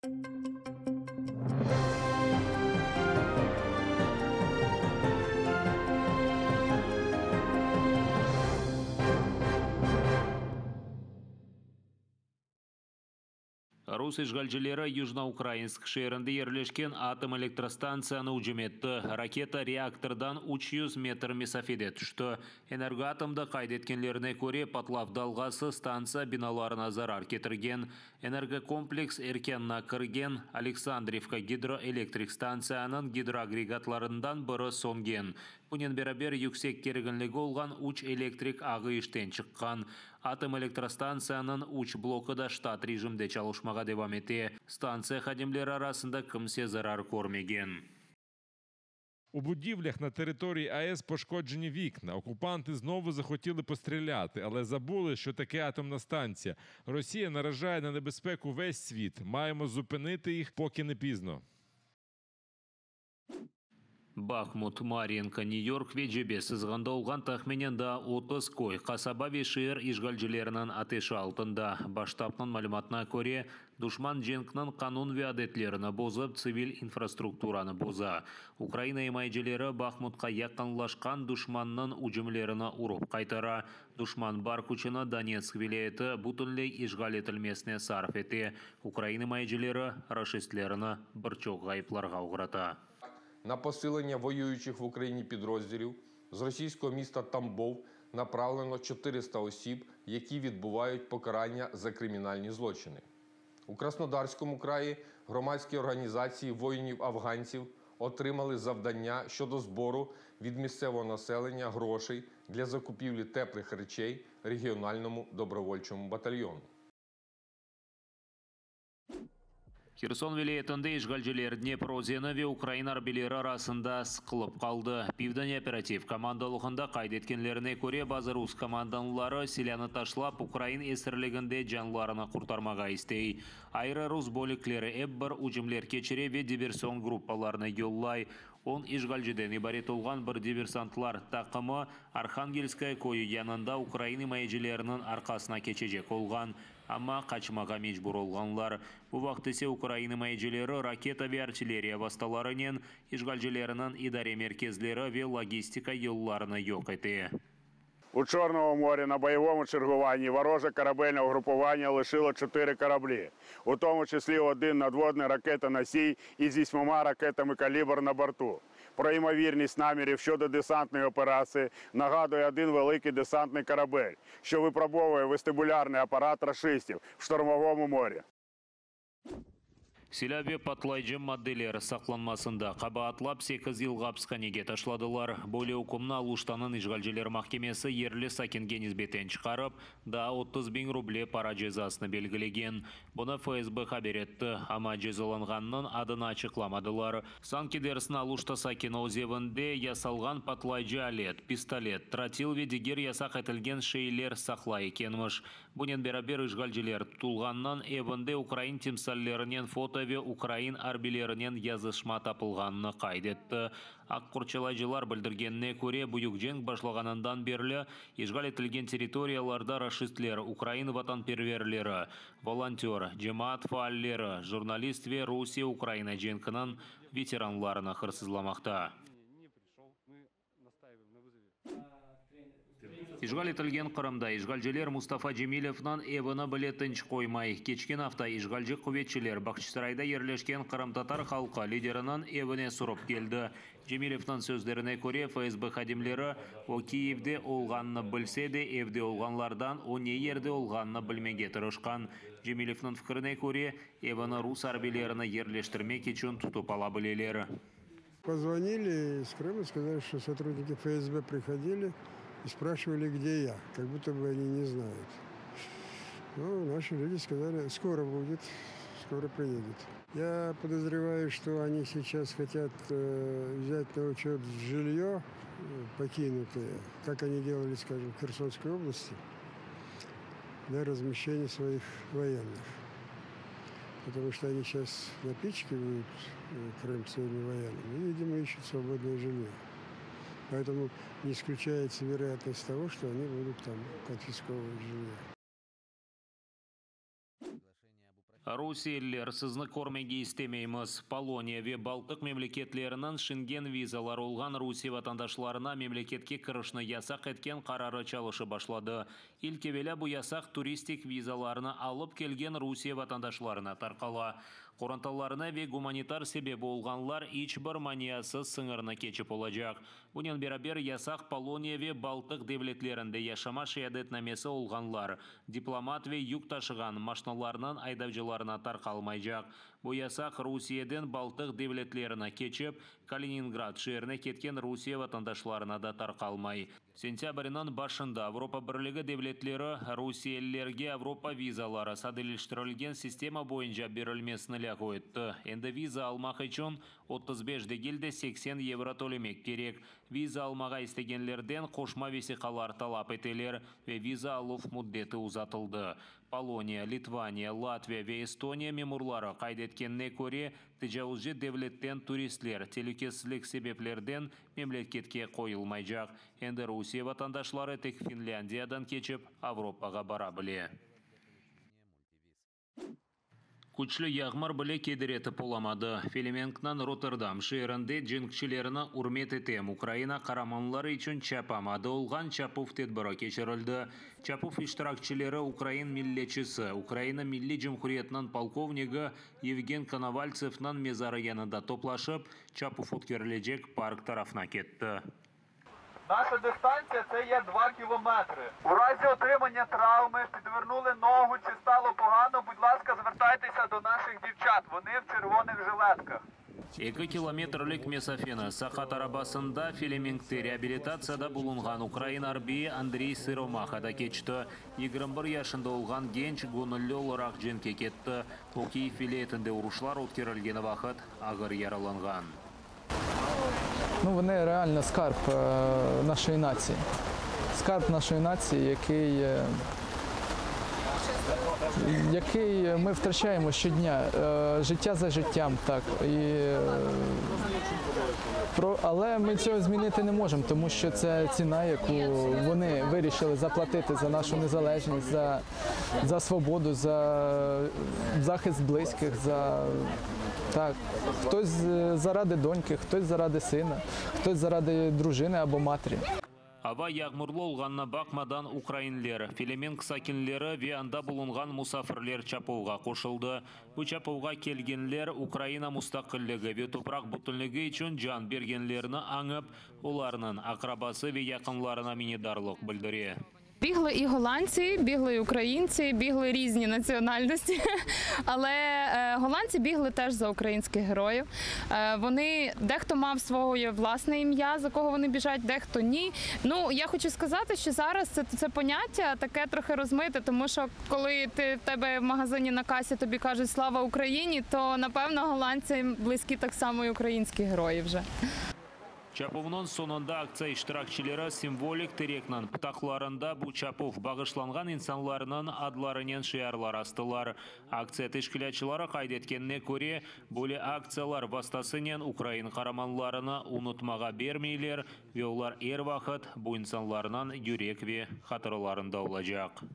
Рус ишгалжилері Южноукраинск шерінде ерлешкен атом электростанцияны ұжыметті. Ракета реактордан 300 метр месафеде түшті. Энергоатомды қайдеткенлеріне көре патлавдалғасы станция биналарына зарар кетірген. Энергокомплекс еркенна кірген. Александровка гидроэлектрик станцияның гидроагрегатларından бірі сонген. Бұнен берабер yüksek керігінлігі олған 3 электрик ағы іштен шыққан. Атом электростанцияның 3 блокі да штат режимде çalışmaға девам ете. Станция хадимлері арасында кімсе зарар көрмеген. У будівлях на території АЕС пошкоджені вікна. Окупанти знову захотіли постріляти, але забули, що таке атомна станція. Росія наражає на небезпеку весь світ. Маємо зупинити їх, поки не пізно. Бахмут, Маринка, Нью-Йорк вежебе сызғанда олған тахмененда 30 кой қасаба вешер ишгалжилерінің атеші алтында. Баштапның малюматына көре, душман женкнің қанун виадетлеріні бозып, цивил инфраструктураны боза. Украина емайжелері Бахмутқа яқынлашқан душманның ұжымлеріні ұрып қайтара. Душман бар күчіні Донецк вилеті бұтынлей ишғал етілмесіне сарф ете. Украина емайжелері рашистлеріні бірчоқ ғайыпларға ұғырата. На посилення воюючих в Україні підрозділів з російського міста Тамбов направлено 400 осіб, які відбувають покарання за кримінальні злочини. У Краснодарському краї громадські організації воїнів-афганців отримали завдання щодо збору від місцевого населення грошей для закупівлі теплих речей регіональному добровольчому батальйону. Херсон вилетінде ишгалжилер Днепр өзені ве Украина арбелері арасында сықылып қалды. Пивден оператив командалығында қайдеткенлеріне көре базы рус команданлары селяны ташлап Украин есірлігінде жанларына құртармаға істей. Айры рус бөліклері әббір ұжымлер кечере ве диверсион группаларына йоллай. Он ишгалжиден ибарет олған бір диверсантлар тақымы Архангельская койы янында Украина майжелерінің арқасына кечежек олған. Амма қачмаға мечбур олғанлар. Бұл вақтысе Украина майжелері ракета ве артиллерия басталарынен ишгалжелерінің идаре меркезлері ве логистика елларыны йоқ ете. У Чорному морі на бойовому чергуванні вороже корабельне угрупування лишило 4 кораблі, у тому числі один надводний ракетоносій із 8 ракетами «Калібр» на борту. Про ймовірність намірів щодо десантної операції нагадує один великий десантний корабель, що випробовує вестибулярний апарат рашистів в штормовому морі. Селяве патлайжы моделері сақланмасында қабаатлап 8 елға апсқанеге ташладылар. Боле үкімні алуштанын ишгалжелер махкемесі ерлі сакенген избетен шығарып, да 30 000 рубле пара жезасыны белгілеген. Бұны ФСБ хабер етті, ама жезаланғанның адына açıkламадылар. Санкедерсін алушта сакен озевінде ясалған патлайжы алет, пистолет, тротил ве дегер ясақ етілген шейлер сақла екенміш. Бұнен берабер ишгалжелер тұтылғаннан евінде Украин темсаллерінен фото ве Украин арбелерінен язышма тапылғанны қайдетті. Аққұрчалайжылар білдіргеніне көре бұйық женг башлағанындан берлі ешғал етілген территорияларда рашистлер, Украин ватанперверлері, волонтер, жемаат фааллері, журналист ве Русия Украина женкінің ветеранларына қырсызламақта. Ишғал етілген Қырымда ишғалжелер Мустафа Джемилевнан евіні білетінч қоймай. Кечкен авта ишғалжы құветшілер Бақшысырайда ерлешкен Қырым татар халқы лидерінің евіне сұрып келді. Джемилевнан сөздеріне көре ФСБ хадимлері о Киевде олғанны білсе де, евде олғанлардан о не ерде олғанны білмеге тырышқан. Джемилевнан фікіріне көре евіні рус арбелеріні ерлештірмек үшін тұтып ала білелері. Позвонили из Крыма, сказали, что сотрудники ФСБ приходили и спрашивали, где я, как будто бы они не знают. Ну, наши люди сказали, скоро будет, скоро приедет. Я подозреваю, что они сейчас хотят взять на учет жилье покинутое, как они делали, скажем, в Херсонской области, для размещения своих военных. Потому что они сейчас напичкивают Крым своими военными и, видимо, ищут свободное жилье. Поэтому не исключается вероятность того, что они будут там конфисковывать жилье. Русиялер сызны көрмеге истемейміз. Полония ве Балтық мемлекетлерінің Шенген визалар олған Русия ватандашларына мемлекетке кірішні ясақ еткен қарары чалышы башлады. Илкевелі бұл ясақ туристик визаларына алып келген Русия ватандашларына тарқала. Қоранталарына ве гуманитар себебі олғанлар ичбір маниясыз сыңырына кечіп олажақ. Бұнен берабер ясақ Полония ве Балтық девлетлерінде яшама шиядетнамесі олғанлар. Дипломат ве юк ташыған машиналарынан айдавжыларына тарқалмайжақ. Бұл ясақ Русияден Балтық девлетлеріне кечіп, Калининград шеріне кеткен Русия ватандашларына да тарқалмай. Сентябрінің башында Европа бірлігі девлетлері Русиялерге Европа визалары садылыштырылген система бойынша берілмесінілі қойытты. Енді виза алмақ үшін 35 дегелде 80 евро төлемек керек. Виза алмаға істегенлерден қошма весиқалар талап етелер ве виза алуф мұддеті ұзатылды. Полония, Литвания, Латвия ве Эстония мемурлары қайдеткенне көре тежауызжы девлеттен туристлер телекесілік себеплерден мемлекетке қойылмайжақ. Енді Русия ватандашлары тек Финляндиядан кечіп Европаға бара біле. Күчлі яғмар біле кедіреті поламады. Филименкнан Роттердам шерінде дженкшілеріні урмет етем. Украина қараманлары үшін чапамады олған Чапов тедбірі кешірілді. Чапов иштиракчилері Украин миллетчісі, Украина милли жемхуриетнан полковнигі Евген Коновальцевнан мезары янында топлашып, Чапов өткерілежек парк тарафна кетті. Наша дистанція – це є 2 кілометри. У разі отримання травми, підвернули ногу чи стало погано, будь ласка, звертайтеся до наших дівчат. Вони в червоних жилетках. 2 километрлік месафені Сахат арабасында Филимингте реабилитацияда булынған Украин арбии Андрей Сыромахада кечті. 21 яшында олған генч гонылы оларақ женке кетті. Окей филетінде ұрушлар өткерілгені вақыт ағыр яраланған. Ну, вони реально скарб нашої нації. Скарб нашої нації, який ми втрачаємо щодня. Життя за життям, так. Але ми цього змінити не можемо, тому що це ціна, яку вони вирішили заплатити за нашу незалежність, за свободу, за захист близьких, так. Хтось заради доньки, хтось заради сина, хтось заради дружини або матері. Ава яғмырлы олғанна бақмадан Украинлер, Филименк сакинлері ве анда бұлынған мұсафірлер Чаповға қошылды. Бұл Чаповға келгенлер Украина мұстақылығы ве топрақ бұтынлығы үшін жан бергенлеріні аңып, оларының акрабасы ве яқынларына мінедарлық білдіре. Бігли і голландці, бігли і українці, бігли різні національності, але голландці бігли теж за українських героїв. Дехто мав своє власне ім'я, за кого вони біжать, дехто ні. Ну, я хочу сказати, що зараз це поняття таке трохи розмите, тому що коли в тебе в магазині на касі тобі кажуть «Слава Україні», то, напевно, голландці близькі так само і українські герої вже. Чаповның сонында акция иштиракчилері символик терекнан птақларында бұл Чапов бағышланған инсанларының адларынен шиярлар астылар. Акция тешкілячылары қайдеткенне көре, бөлі акциялар бастасынен Украин қараманларына ұнытмаға бермейлер, ве олар вақыт бұл инсанларынан юрек ве қатырларында олажақ.